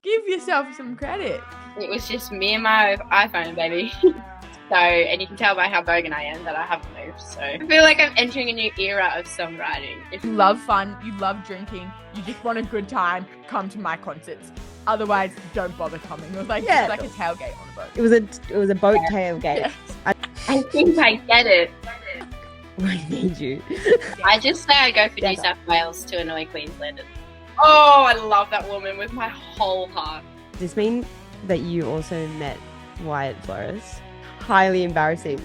Give yourself some credit. It was just me and my iPhone, baby. So, and you can tell by how bogan I am that I haven't moved. So I feel like I'm entering a new era of songwriting. You love fun, you love drinking, you just want a good time, come to my concerts. Otherwise, don't bother coming. It was like, Yeah. It was like a tailgate on a boat. It was a boat tailgate. Yes. I think I get it. I need you. I just say I go for New South Wales to annoy Queenslanders. Oh, I love that woman with my whole heart. Does this mean that you also met Wyatt Flores? Highly embarrassing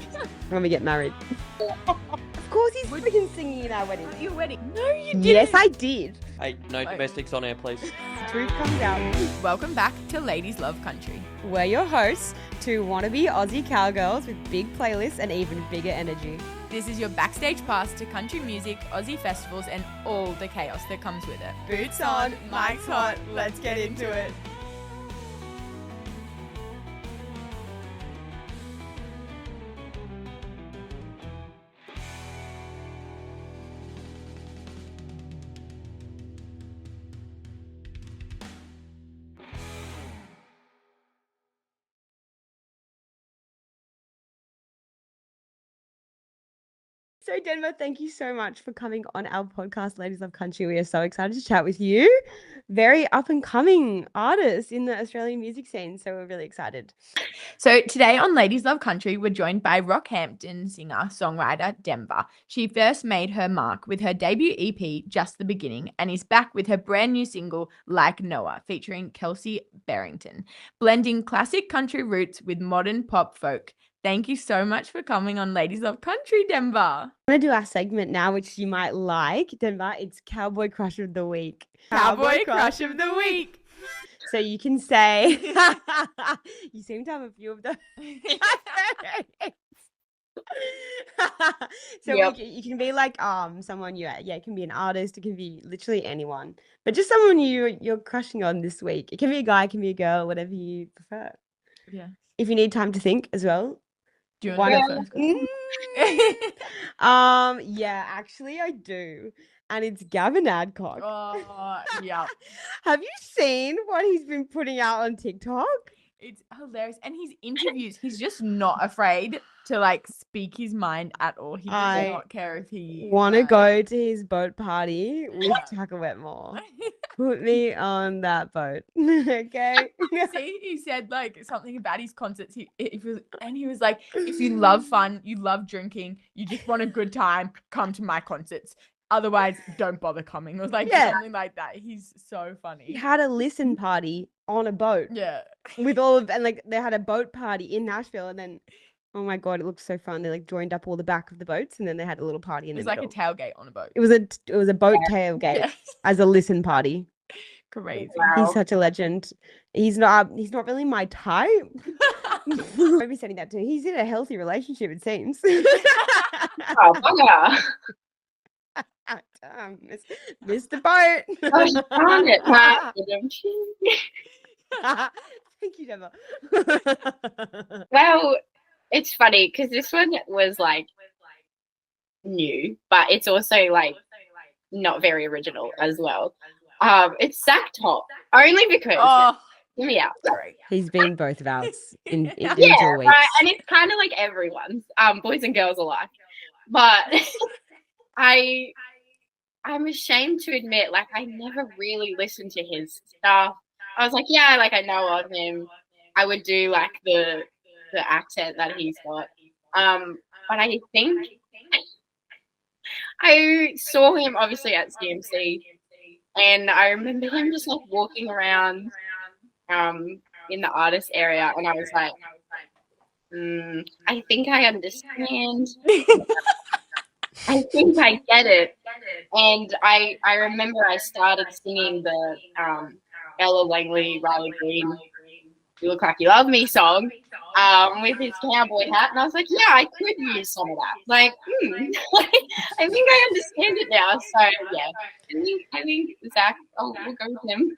when we get married. Of course he's freaking singing in our wedding. Your wedding? No, you didn't. Yes, I did. Hey, no domestics on air, please. Truth comes out. Welcome back to Ladies Love Country. We're your hosts, two wannabe Aussie cowgirls with big playlists and even bigger energy. This is your backstage pass to country music, Aussie festivals, and all the chaos that comes with it. Boots on, mic's hot, let's get into it. So, Denvah, thank you so much for coming on our podcast, Ladies Love Country. We are so excited to chat with you. Very up and coming artist in the Australian music scene. So, we're really excited. So today on Ladies Love Country, we're joined by Rockhampton singer-songwriter Denvah. She first made her mark with her debut EP, Just the Beginning, and is back with her brand new single, Like Noah, featuring Kelsey Barrington, blending classic country roots with modern pop folk. Thank you so much for coming on Ladies Love Country, Denvah. I'm going to do our segment now, which you might like. Denvah, it's Cowboy Crush of the Week. Cowboy Crush of the Week. So you can say, you seem to have a few of those. So Yep. you can be like someone it can be an artist, it can be literally anyone, but just someone you're crushing on this week. It can be a guy, it can be a girl, whatever you prefer. Yeah. If you need time to think as well. Do you want to go first? Yeah, actually I do. And it's Gavin Adcock. Oh, yeah. Have you seen what he's been putting out on TikTok? It's hilarious. And his interviews, he's just not afraid to like speak his mind at all. He does not care if he want to go to his boat party with Tucker Wetmore. Put me on that boat. Okay. See, he said like something about his concerts. He was like, if you love fun, you love drinking, you just want a good time, come to my concerts. Otherwise, don't bother coming. It was like something like that. He's so funny. He had a listen party on a boat. Yeah. With they had a boat party in Nashville, and then oh my god, it looked so fun. They like joined up all the back of the boats, and then they had a little party in the middle. It was like a tailgate on a boat. It was a boat tailgate as a listen party. Crazy. Wow. He's such a legend. He's not really my type. Maybe saying that too. He's in a healthy relationship, it seems. Oh, bugger. Missed the boat. Oh, you found it, Pat. Thank you, Denvah. Well, it's funny because this one was like new, but it's also like not very original as well. It's Zach Top, only because hear me out. Sorry. He's been both of ours in Yeah, individual weeks. right, and it's kind of like everyone's, boys and girls alike. But I'm ashamed to admit, like, I never really listened to his stuff. I was like, yeah, like I know of him. I would do like the accent that he's got. But I think I saw him obviously at CMC, and I remember him just like walking around in the artist area, and I was like, I think I understand. I think I get it. And I remember I started singing the Ella Langley, Riley Green, You Look Like You Love Me song with his cowboy hat. And I was like, yeah, I could use some of that. Like, I think I understand it now. So, yeah, I think Zach, we'll go with him.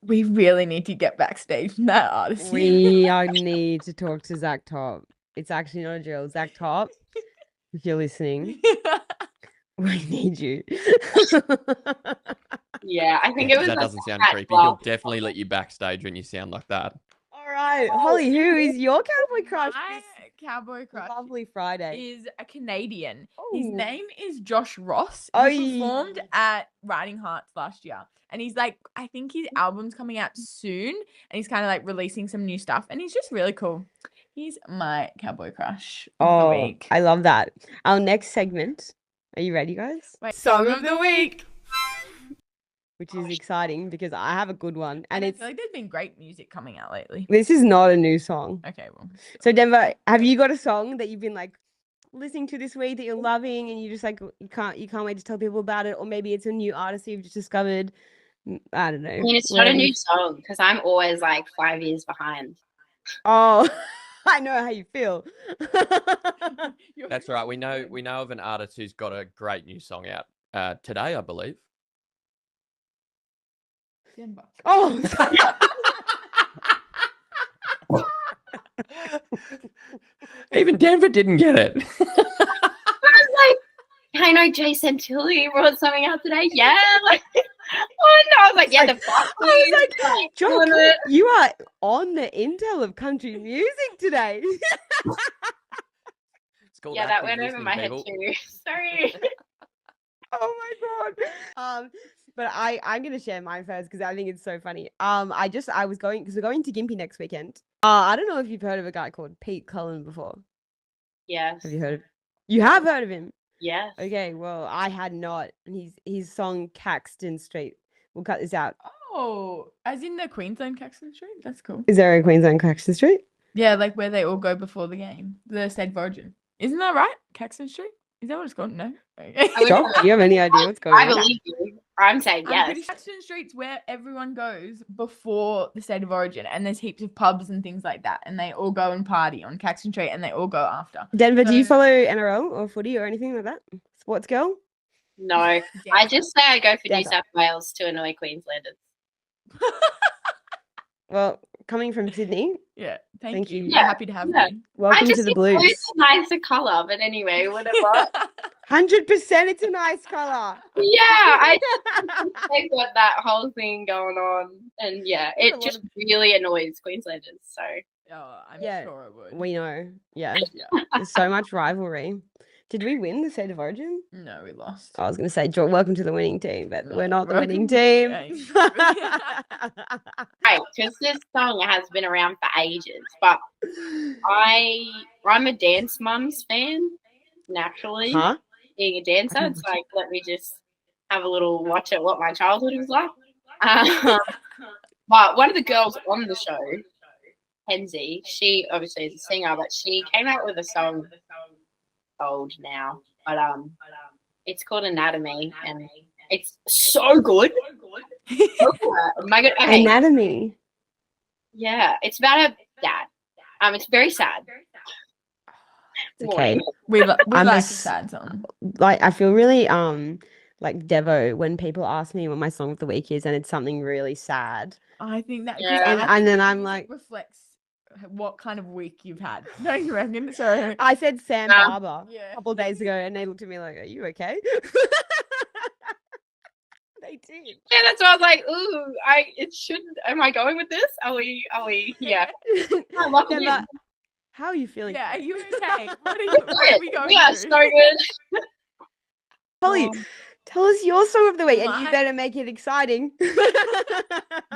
We really need to get backstage from that artist. We need to talk to Zach Top. It's actually not a drill. Zach Top, if you're listening, we need you. Yeah, I think it was That like doesn't sound that creepy. He'll 12. definitely let you backstage when you sound like that. All right, Holly, who is your cowboy crush? My this cowboy crush lovely Friday. is a Canadian. His Oh. name is Josh Ross. Oh, He performed at Writing Hearts last year. And he's like, I think his album's coming out soon. And he's kind of like releasing some new stuff. And he's just really cool. He's my cowboy crush of the week. I love that. Our next segment. Are you ready, guys? Wait, Song of the Week. Which is exciting because I have a good one. And I it's feel like there's been great music coming out lately. this is not a new song. Okay, well. So Denver, have you got a song that you've been like listening to this week that you're loving and you just like you can't wait to tell people about it, or maybe it's a new artist you've just discovered? I don't know. I mean, it's not a new song because I'm always like 5 years behind. Oh, I know how you feel. That's right. We know of an artist who's got a great new song out today, I believe. Denver. Oh, Even Denver didn't get it. I was like, I know Jason Tilly brought something out today. Yeah, like, oh no, I was like, yeah, the fuck. I was like, Jock, you are on the intel of country music today. Yeah, that went over my head too. Sorry. Oh my god. But I'm gonna share mine first because I think it's so funny. I was going because we're going to Gympie next weekend. I don't know if you've heard of a guy called Pete Cullen before. Yes. Have you heard of? You have heard of him? Yes. Okay, well I had not, and his song Caxton Street. We'll cut this out. Oh, as in the Queensland Caxton Street? That's cool. Is there a Queensland Caxton Street? Yeah, like where they all go before the game. The State of Origin. Isn't that right? Caxton Street? Is that what it's called? No. Okay. Jock, do you have any idea what's going on? I believe you. I'm saying I'm yes. pretty sure Caxton Street's where everyone goes before the State of Origin, and there's heaps of pubs and things like that, and they all go and party on Caxton Street, and they all go after. Denver, do you follow NRL or footy or anything like that? Sports girl? No, I just say I go for New Denver. South Wales to annoy Queenslanders. Well, coming from Sydney, Yeah, thank Thank you. you. We're happy to have Yeah. you. welcome I just to the think Blues. blue's a nicer colour, but anyway, whatever. 100% it's a nice colour. Yeah, they've got that whole thing going on, and yeah, There's a it lot just of- really annoys Queenslanders. So Oh, I'm Yeah, sure it would. We know. Yeah. Yeah. There's so much rivalry. Did we win the State of Origin? No, we lost. I was going to say, welcome to the winning team, but No, we're not the winning welcome to team. the right, because this song has been around for ages, but I'm a Dance Mums fan naturally. Huh? Being a dancer, it's like let me just have a little watch at what my childhood was like. But one of the girls on the show, Kenzie, she obviously is a singer, but she came out with a song old now, but it's called Anatomy, and it's so good. Oh my god! Okay, Anatomy. yeah, it's about her dad. It's very sad. It's okay. We I'm like a a s- sad song. Like, I feel really like Devo when people ask me what my song of the week is and it's something really sad. I think that, 'cause Yeah. I And think then that I'm like, reflects what kind of week you've had. Don't you reckon? So I said Sam Barber yeah. a couple of days ago and they looked at me like, are you okay? They did. Yeah, that's why I was like, ooh, it shouldn't. Am I going with this? Are we? Yeah. I love it. Denver, how are you feeling? Yeah, are today? you okay? What are we going We are through? so good. Holly, tell us your song of the week, and you My- better make it exciting.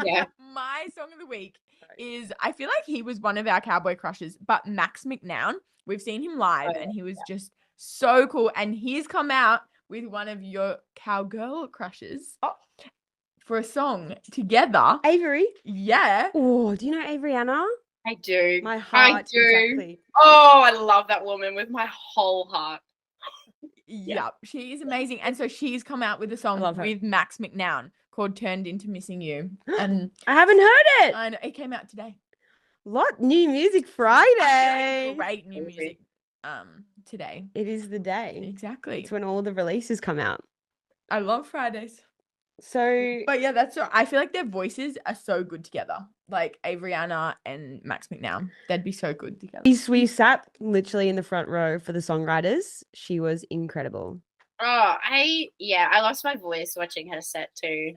Yeah. My song of the week is, I feel like he was one of our cowboy crushes, but Max McNown. We've seen him live Oh, and he was just so cool. And he's come out with one of your cowgirl crushes for a song together. Avery. Yeah. Oh, do you know Averyana? I do. My I heart. do. Exactly. Oh, I love that woman with my whole heart. Yep. She is amazing. And so she's come out with a song love her. with Max McNown called Turned Into Missing You. And I haven't heard it. I know it came out today. Lot new music Friday. Great new music today. It is the day. Exactly. It's when all the releases come out. I love Fridays. So But yeah, that's what I feel like their voices are so good together. Like Averyana and Max McNown. They'd be so good together. we sat literally in the front row for the songwriters. She was incredible. Oh, I lost my voice watching her set too.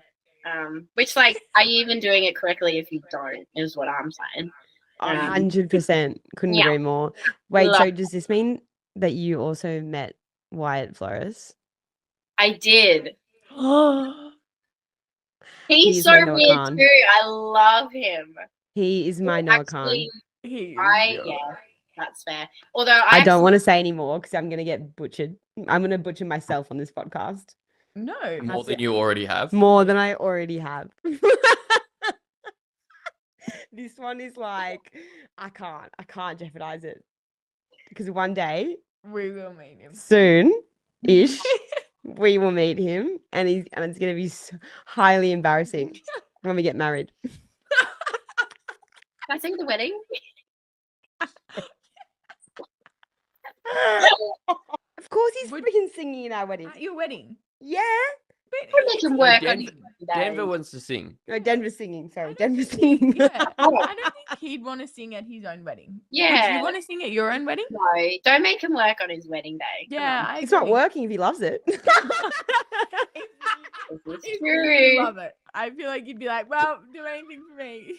Which, like, are you even doing it correctly if you don't? Is what I'm saying. 100%. Couldn't yeah. agree more. Wait, so Love- does this mean that you also met Wyatt Flores? I did. He He's is so my Noah weird Khan. too. I love him. He is my Noah Khan. Actually, yeah, that's fair. Although I don't want to say any more because I'm going to get butchered. I'm going to butcher myself on this podcast. No. More than you already have. More than I already have. This one is like, I can't jeopardize it. Because one day, We will meet him. soon-ish, we will meet him and it's going to be highly embarrassing when we get married. Can I sing the wedding? Of course he's Would- freaking singing in our wedding. At your wedding. Yeah. We'll make him work on Denver wants to sing. No, Denver's singing. Sorry, Denver's singing. Yeah, I don't think he'd want to sing at his own wedding. Would Yeah. you want to sing at your own wedding? No, don't make him work on his wedding day. Come Yeah, on. I It's not agree. working if he loves it. It's If true. you love it. I feel like you'd be like, well, do anything for me.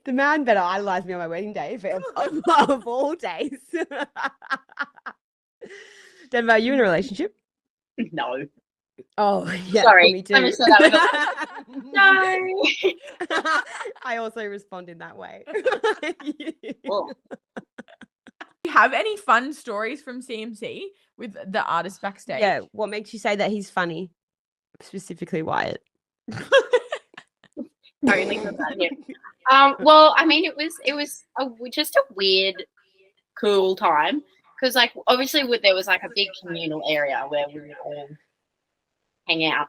The man better idolize me on my wedding day of all days. Denver, are you in a relationship? No. Oh, yeah. Sorry. Me too. Let me say that. No. I also respond in that way. Oh, Do you have any fun stories from CMC with the artist backstage? Yeah, what makes you say that he's funny? Specifically Wyatt. only for that, yeah. Well, I mean, it was just a weird, cool time because, like, obviously, there was like a big communal area where we would all hang out.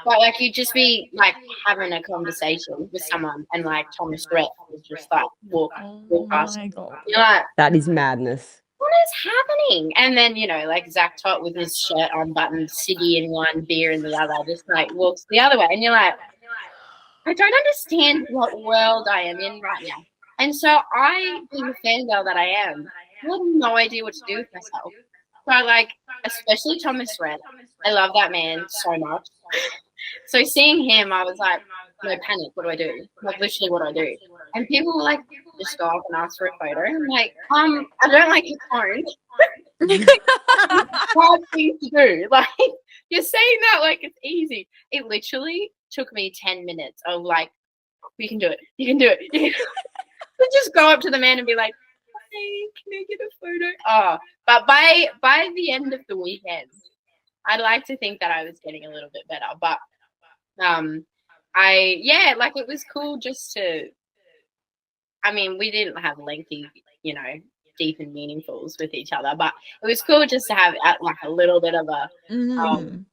But like, you'd just be like having a conversation with someone, and like Thomas Rhett was just like walk past. my God. You're like, That is madness. what is happening? And then, you know, like Zach Tot with his shirt unbuttoned, ciggy in one, beer in the other, just like walks the other way, and you're like, I don't understand what world I am in right now. And so I, being the fangirl that I am, I had no idea what to do with myself. So like, especially Thomas Rhett, I love that man so much. So seeing him, I was like, no panic, what do I do? Like literally what do I do? And people were like, just go up and ask for a photo. I'm like, I don't like your phone. Hard thing to do. Like, you're saying that like it's easy. It literally took me 10 minutes of like, you can do it. You can do it. You can just go up to the man and be like, hey, can I get a photo? Oh, but by the end of the weekend, I'd like to think that I was getting a little bit better. But it was cool just to, I mean, we didn't have lengthy, you know, deep and meaningfuls with each other, but it was cool just to have like a little bit of a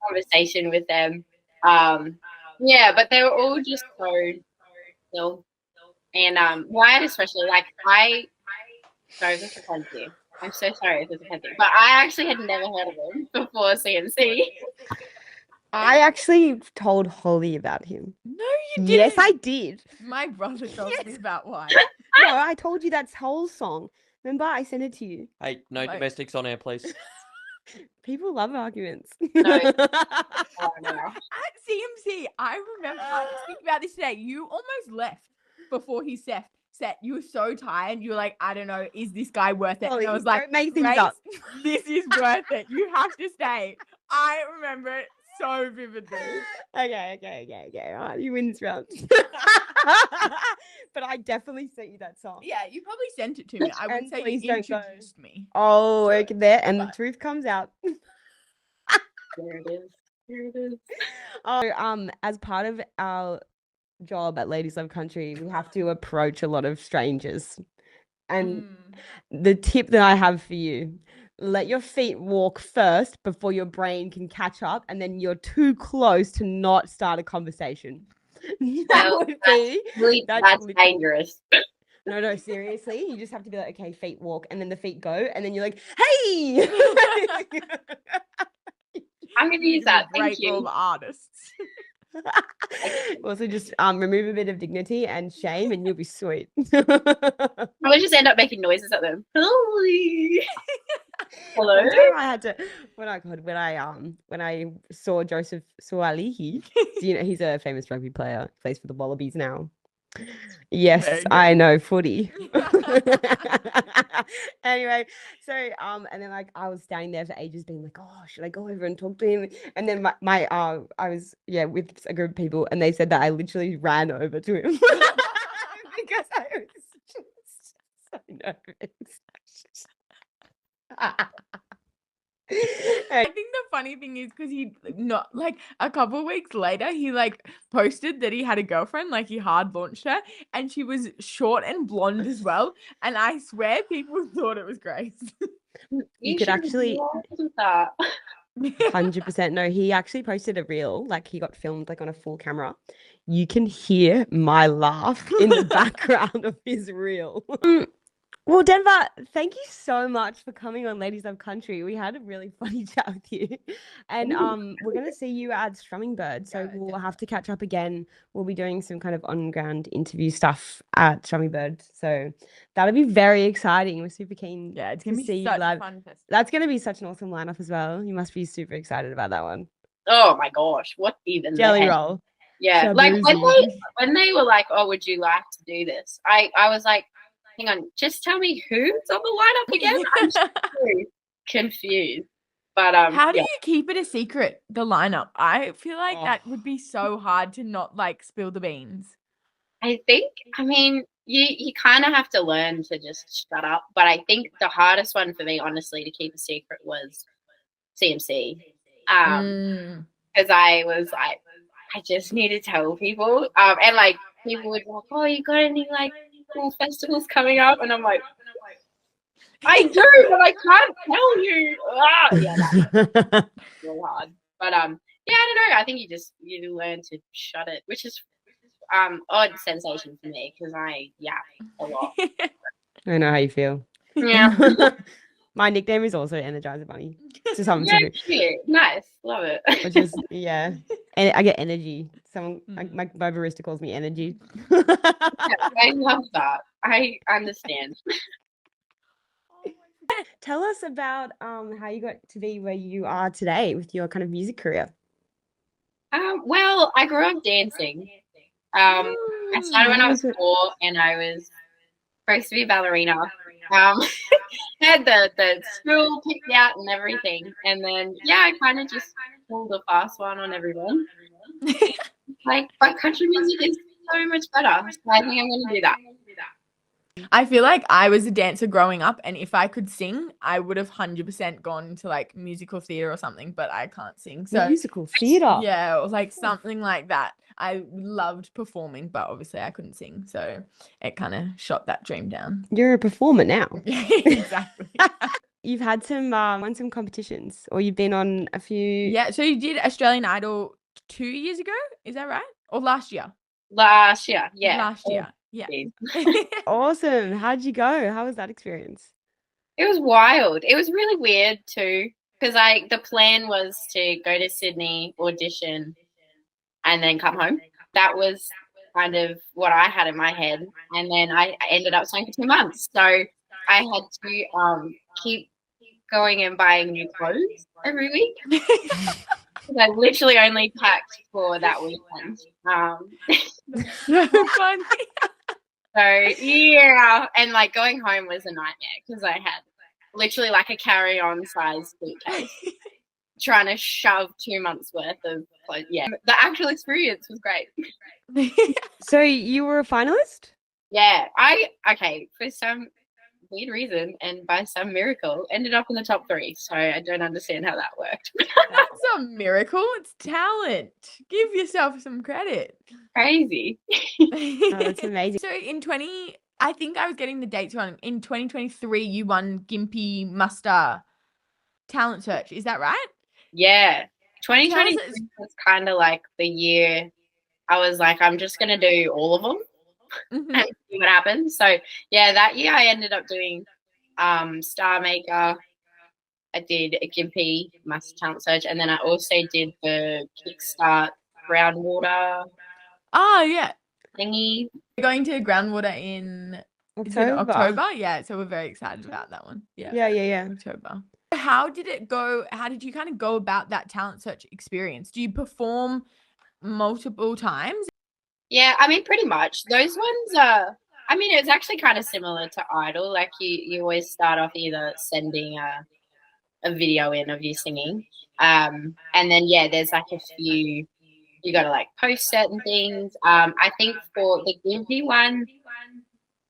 conversation with them. But they were all just so chill. And Wyatt especially, like sorry, this offends you. I'm so sorry if this offends you. But I actually had never heard of him before CMC. I actually told Holly about him. No, you didn't. Yes, I did. My brother told me Yes. about why. No, I told you that's whole song. Remember, I sent it to you. Hey, no Like- domestics on air, please. People love arguments. No. Oh, no. At CMC, I remember, I was thinking about this today. You almost left before he set. You were so tired. You were like, I don't know, is this guy worth it? Holly, And I was like, don't make things Grace, up. this is worth it. You have to stay. I remember it so vividly. Okay. All right, you win this round. But I definitely sent you that song. Yeah, you probably sent it to me. I would And say please you don't go. introduced me. Oh, So, okay, there, and the but- truth comes out. There it is. Here it is. Oh, as part of our job at Ladies Love Country, we have to approach a lot of strangers. And the tip that I have for you, let your feet walk first before your brain can catch up, and then you're too close to not start a conversation. That Well, would be Really, That's that's literally- dangerous. no, seriously. You just have to be like, okay, feet walk, and then the feet go, and then you're like, hey. I'm going to use that. Great Thank for all you. the artists. Also, just remove a bit of dignity and shame, and you'll be sweet. Probably just end up making noises at them. Holy. Hello? One time I had to when I saw Joseph Sualihi, do you know he's a famous rugby player, plays for the Wallabies now. Yes, Very good. I know footy. Anyway, so and then like I was standing there for ages being like, oh, should I go over and talk to him? And then my I was with a group of people and they said that I literally ran over to him because I was just so nervous. I think the funny thing is because he not like a couple of weeks later he like posted that he had a girlfriend, like he hard launched her, and she was short and blonde as well. And I swear people thought it was Grace. You could should actually do that. 100% no, he actually posted a reel, like he got filmed like on a full camera. You can hear my laugh in the background of his reel. Well, Denver, thank you so much for coming on Ladies of Country. We had a really funny chat with you. And we're going to see you at Strumming Bird. So we'll have to catch up again. We'll be doing some kind of on-ground interview stuff at Strumming Bird. So that'll be very exciting. We're super keen It's to gonna see be you such a live. fun festival. That's going to be such an awesome lineup as well. You must be super excited about that one. Oh my gosh, what even? Jelly roll. Yeah, like Shabuzi. when they were like, "Oh, would you like to do this?" I was like, "Hang on, just tell me who's on the lineup again." I'm so confused. But How do you keep it a secret, the lineup? I feel like that would be so hard to not like spill the beans. I mean, you kind of have to learn to just shut up. But I think the hardest one for me, honestly, to keep a secret was CMC. Because I was like, I just need to tell people. And like people would be like, "Oh, you got any like cool festivals coming up?" And I'm like, I do, but I can't tell you. That's really hard. But I don't know. I think you learn to shut it, which is odd sensation for me because I yap a lot. I know how you feel. Yeah. My nickname is also Energizer Bunny. To some Yeah, degree. cute. Nice. Love it. Which is and I get energy. My barista calls me energy. I love that. I understand. Tell us about how you got to be where you are today with your kind of music career. Well, I grew up dancing. I started when I was 4 and I was supposed to be a ballerina. Had the school picked out and everything. And then, I kind of just pulled a fast one on everyone. But country music is so much better. So I think I'm going to do that. I feel like I was a dancer growing up, and if I could sing, I would have 100% gone to like musical theater or something, but I can't sing. So musical theater. Yeah, or like something like that. I loved performing, but obviously I couldn't sing, so it kind of shot that dream down. You're a performer now. Exactly. You've had some won some competitions, or you've been on a few. Yeah, so you did Australian Idol 2 years ago, is that right? Or last year? Last year, yeah. Last year, yeah. Awesome. How'd you go? How was that experience? It was wild. It was really weird too, because the plan was to go to Sydney, audition, and then come home. That was kind of what I had in my head, and then I ended up staying for 2 months. So I had to keep going and buying new clothes every week. I literally only packed for that weekend. So funny. So yeah, and like going home was a nightmare because I had literally like a carry-on size suitcase trying to shove 2 months worth of clothes. Yeah, the actual experience was great. So you were a finalist? Yeah, for some weird reason and by some miracle ended up in the top 3. So I don't understand how that worked. That's a miracle. It's talent. Give yourself some credit. Crazy. Oh, that's amazing. So I think I was getting the dates wrong. In 2023, you won Gympie Muster Talent Search. Is that right? Yeah. 2023 was kind of like the year I was like, I'm just going to do all of them. Mm-hmm. And see what happens. So yeah, that year I ended up doing Star Maker. I did a Gympie Master Talent Search, and then I also did the Kickstart Groundwater. Oh yeah, thingy. You're going to Groundwater in Is it October? Yeah, so we're very excited about that one. Yeah. Yeah. October. How did it go? How did you kind of go about that talent search experience? Do you perform multiple times? Yeah, I mean, pretty much. Those ones are, I mean, it's actually kind of similar to Idol. Like you always start off either sending a video in of you singing. And then, yeah, there's like a few, you got to like post certain things. I think for the Gimpy one,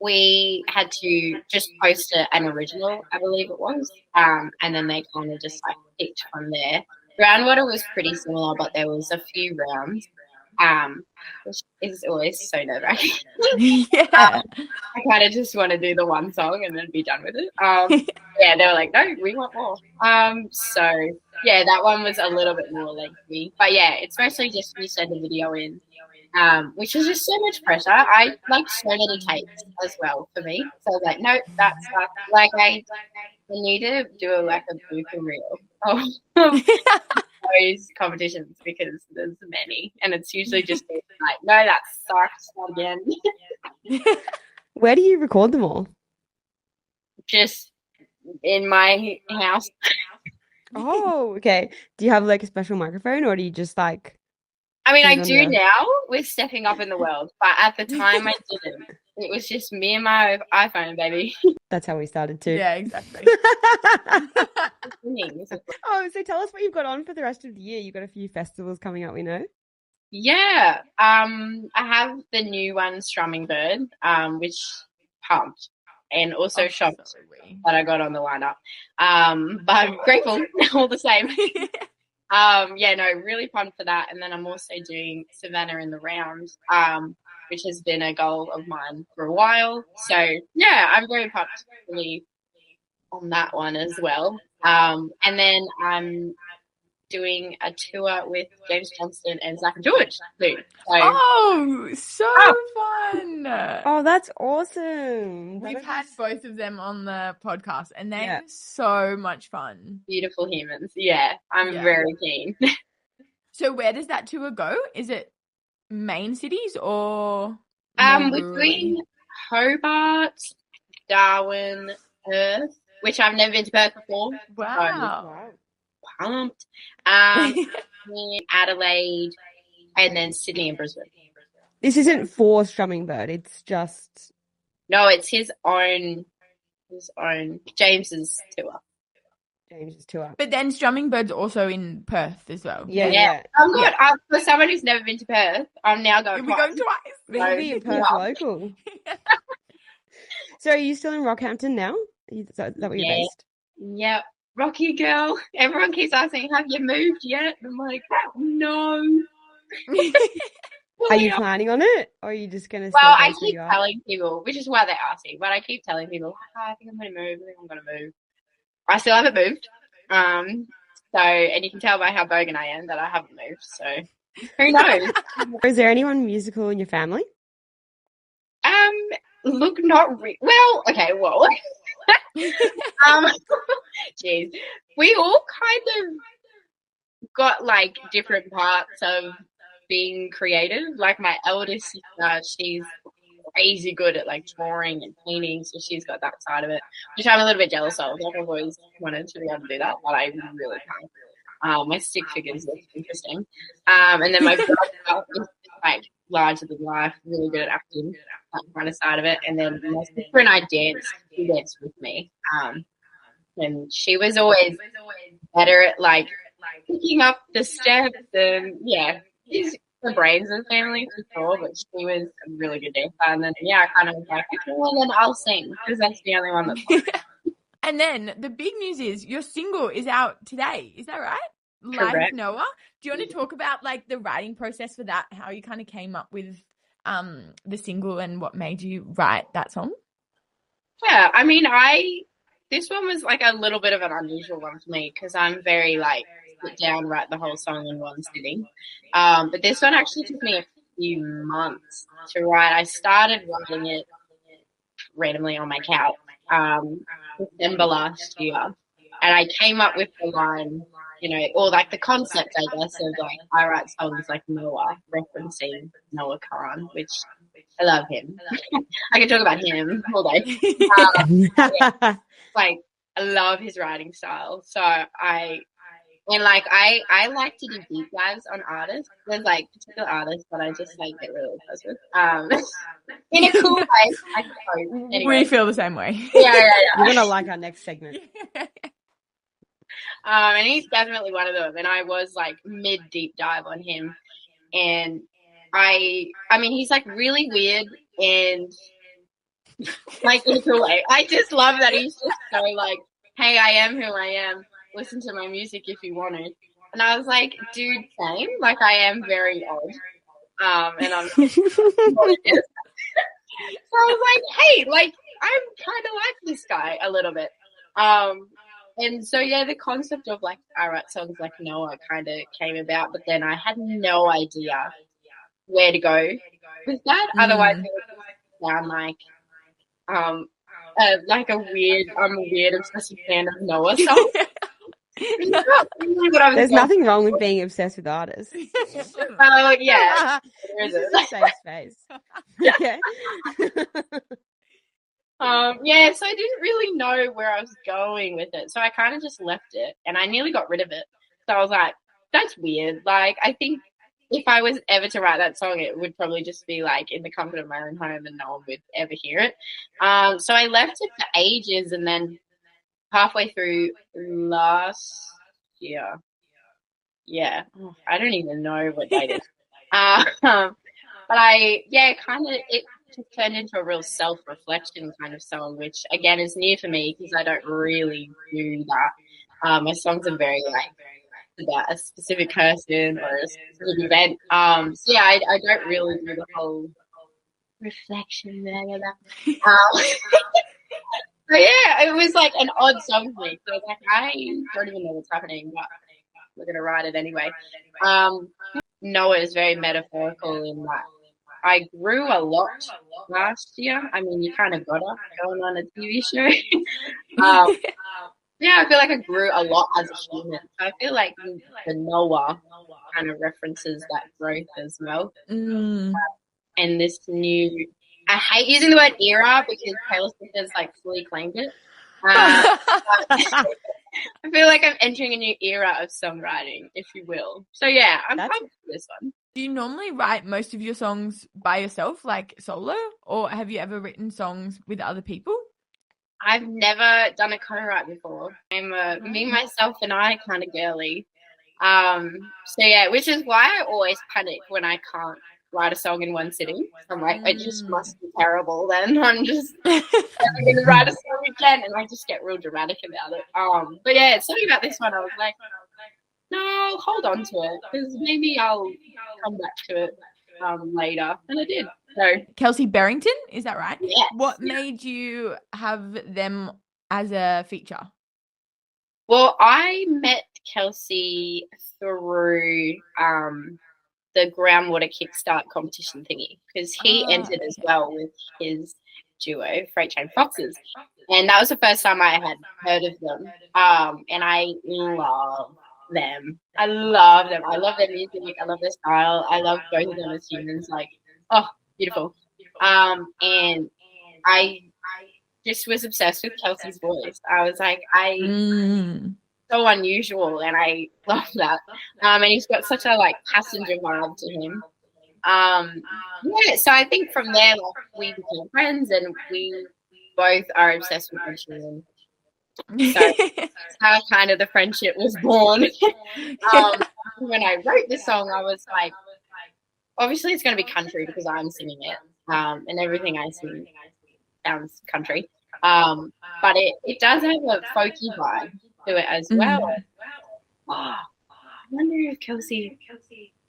we had to just post an original, I believe it was. And then they kind of just like picked from there. Groundwater was pretty similar, but there was a few rounds, which is always so nerve-wracking. Yeah. I kind of just want to do the one song and then be done with it. Yeah, they were like, no, we want more. So yeah, that one was a little bit more lengthy, but yeah, it's mostly just you send a video in, which is just so much pressure. I like so many takes as well for me. So I was like, no, that's not, like I need to do like a blooper reel of those competitions because there's many, and it's usually just like, no, that sucks, not again. Where do you record them all? Just in my house. Oh, okay. Do you have like a special microphone, or do you just like? I mean, I Who's on do your- now with stepping up in the world, but at the time I didn't. It was just me and my iPhone, baby. That's how we started too. Yeah, exactly. Oh, so tell us what you've got on for the rest of the year. You've got a few festivals coming up, we know. Yeah. I have the new one, Strumming Bird, which pumped, and also shocked so we. that I got on the lineup. But I'm grateful all the same. Yeah, no, really pumped for that. And then I'm also doing Savannah in the Round, which has been a goal of mine for a while. So yeah, I'm very pumped really on that one as well. And then I'm doing a tour with James Johnston and Zach and George soon. So, Oh, so fun. Oh, that's awesome. We've had both of them on the podcast and they're Yeah. so much fun. beautiful humans. Yeah, I'm very keen. So where does that tour go? Is it main cities or We're rurally? doing Hobart, Darwin, Perth, which I've never been to Perth before. Wow. Pumped. Adelaide, and then Sydney and Brisbane. This isn't for Strumming Bird. It's just No, it's his own James's tour. James's tour. But then Strumming Bird's also in Perth as well. Yeah. I'm good. For someone who's never been to Perth, I'm now going. We're going twice. We'll be a Perth local. So are you still in Rockhampton now? Is that where you're based? Yeah, Rocky girl. Everyone keeps asking, have you moved yet? I'm like, no. Are you planning on it? Or are you just going to stay Well, I based where keep you are? telling people, which is why they're asking, but I keep telling people, I think I'm going to move. I still haven't moved. So, and you can tell by how bogan I am that I haven't moved. So, who knows? Is there anyone musical in your family? Look, well, okay, whoa. Jeez. We all kind of got like different parts of being creative. Like my eldest sister, she's crazy good at like drawing and painting, so she's got that side of it, which I'm a little bit jealous of. Like I've always wanted to be able to do that, but I really can't. My stick figures look interesting. And then my brother is like larger than life, really good at acting, that kind of side of it. And then my sister and I danced. She danced with me. And she was always better at like picking up the steps and she's the brains of the family for sure, but she was a really good dancer. And then I kind of was like, okay, well then I'll sing because that's the only one that's And then the big news is your single is out today. Is that right? Live with Correct. Noah. Do you want to talk about like the writing process for that? How you kind of came up with the single and what made you write that song? Yeah, I mean, this one was like a little bit of an unusual one for me because I'm very like sit down, write the whole song in one sitting. But this one actually took me a few months to write. I started writing it randomly on my couch December last year, and I came up with the line, or like the concept, I guess, of like I write songs like Noah, referencing Noah Kahan, which I love him. I can talk about him all day. Like, I love his writing style. So I like to do deep dives on artists. There's like particular artists that I just like get really obsessed with. In a cool way, I suppose. Anyway. We feel the same way. Yeah. You're gonna like our next segment. And he's definitely one of them. And I was like mid deep dive on him, and I mean, he's like really weird and like in a cool way. I just love that he's just so like, hey, I am who I am. Listen to my music if you want to. And I was like, dude, same. Like, I am very odd. And I'm so I was like, hey, like, I'm kind of like this guy a little bit. And so, yeah, the concept of, like, I write songs like Noah kind of came about, but then I had no idea where to go with that. Otherwise, it would sound like I'm a weird obsessive fan of Noah songs. There's nothing wrong with being obsessed with artists. Yeah. This is a safe space. Okay. Yeah, so I didn't really know where I was going with it. So I kind of just left it, and I nearly got rid of it. So I was like, that's weird. Like, I think if I was ever to write that song, it would probably just be like in the comfort of my own home and no one would ever hear it. So I left it for ages, and then halfway through last year, yeah, I don't even know what date it is. But it just turned into a real self-reflection kind of song, which again is new for me because I don't really do that. My songs are very like about a specific person or a specific event. So yeah, I don't really do the whole reflection there. So yeah, it was like an odd song for me. So like I don't even know what's happening, but we're gonna write it anyway. Noah is very metaphorical in that I grew a lot last year. I mean, you kind of got to going on a TV show. Yeah, I feel like I grew a lot as a human. So I feel like the Noah kind of references that growth as well. And this new, I hate using the word era because Taylor Swift has like fully claimed it. I feel like I'm entering a new era of songwriting, if you will. So yeah, I'm pumped for this one. Do you normally write most of your songs by yourself, like solo, or have you ever written songs with other people? I've never done a co-write before. I'm a me, myself, and I kind of girly. So yeah, which is why I always panic when I can't write a song in one sitting. I'm like, it just must be terrible. Then I'm just going to write a song again, and I just get real dramatic about it. But yeah, something about this one, I was like, no, hold on to it because maybe I'll come back to it later, and I did. So Kelsey Berrington, is that right? Yes. What made you have them as a feature? Well, I met Kelsey through the groundwater kickstart competition thingy because he entered as well with his duo, Freight Train Foxes, and that was the first time I had heard of them. And I love them. I love them. I love their music. I love their style. I love both of them as humans. Like, oh, beautiful. And I just was obsessed with Kelsey's voice. I was like, so unusual, and I love that. And he's got such a like passenger vibe to him. Yeah, so I think from there, like, we became friends, and we both are obsessed with each other. So that's how kind of the friendship was born. When I wrote the song, I was like, obviously it's going to be country because I'm singing it, and everything I sing sounds country. But it does have a folky vibe to it as well. I wonder if Kelsey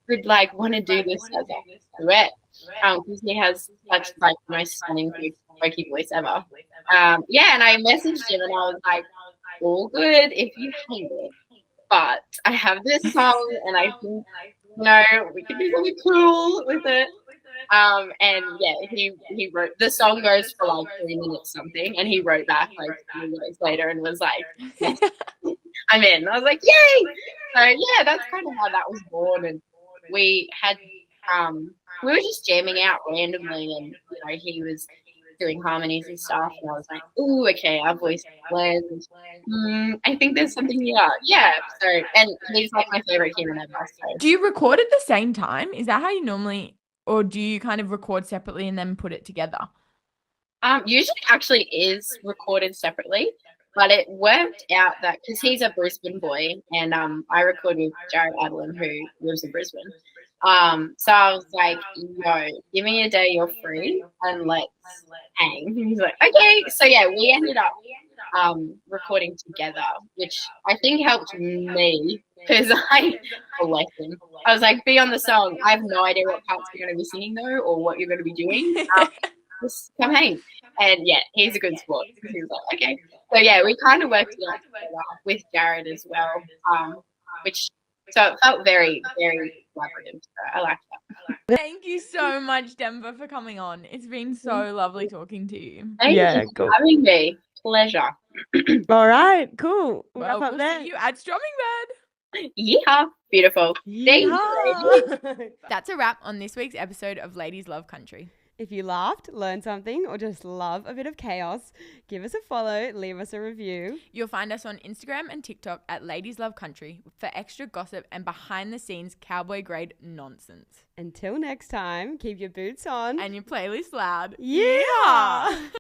would like want to do this as a duet, because he has such like the most stunning folky voice ever. Yeah, and I messaged him and I was like, all good if you hate it, but I have this song and I think we could do something cool with it. And yeah, he wrote the song goes for like 3 minutes something, and he wrote back like 3 minutes later and was like, yes, I'm in. I was like, yay! So yeah, that's kind of how that was born. And we had we were just jamming out randomly, and he was doing harmonies and stuff, and I was like, "Ooh, okay, our voice blend. I think there's something here." Yeah. So, and he's like my favorite human ever. So. Do you record at the same time? Is that how you normally, or do you kind of record separately and then put it together? Usually actually is recorded separately, but it worked out that because he's a Brisbane boy, and I record with Jared Adelin, who lives in Brisbane. So I was like, "Yo, give me a day you're free and let's hang." He's like, "Okay." So yeah, we ended up recording together, which I think helped me because I was like, "Be on the song. I have no idea what parts you're going to be singing though, or what you're going to be doing. Just come hang." And yeah, he's a good sport. He was like, "Okay." So yeah, we kind of worked it out together with Jared as well, so it felt very, very collaborative. So I like that. Thank you so much, Denvah, for coming on. It's been so lovely talking to you. Thank you for having me. Pleasure. All right, cool. We'll Well, wrap up we'll there. see you at Strommingbird. Yeah, beautiful. Thank you, ladies. That's a wrap on this week's episode of Ladies Love Country. If you laughed, learned something, or just love a bit of chaos, give us a follow, leave us a review. You'll find us on Instagram and TikTok at Ladies Love Country for extra gossip and behind-the-scenes cowboy-grade nonsense. Until next time, keep your boots on. And your playlist loud. Yeah!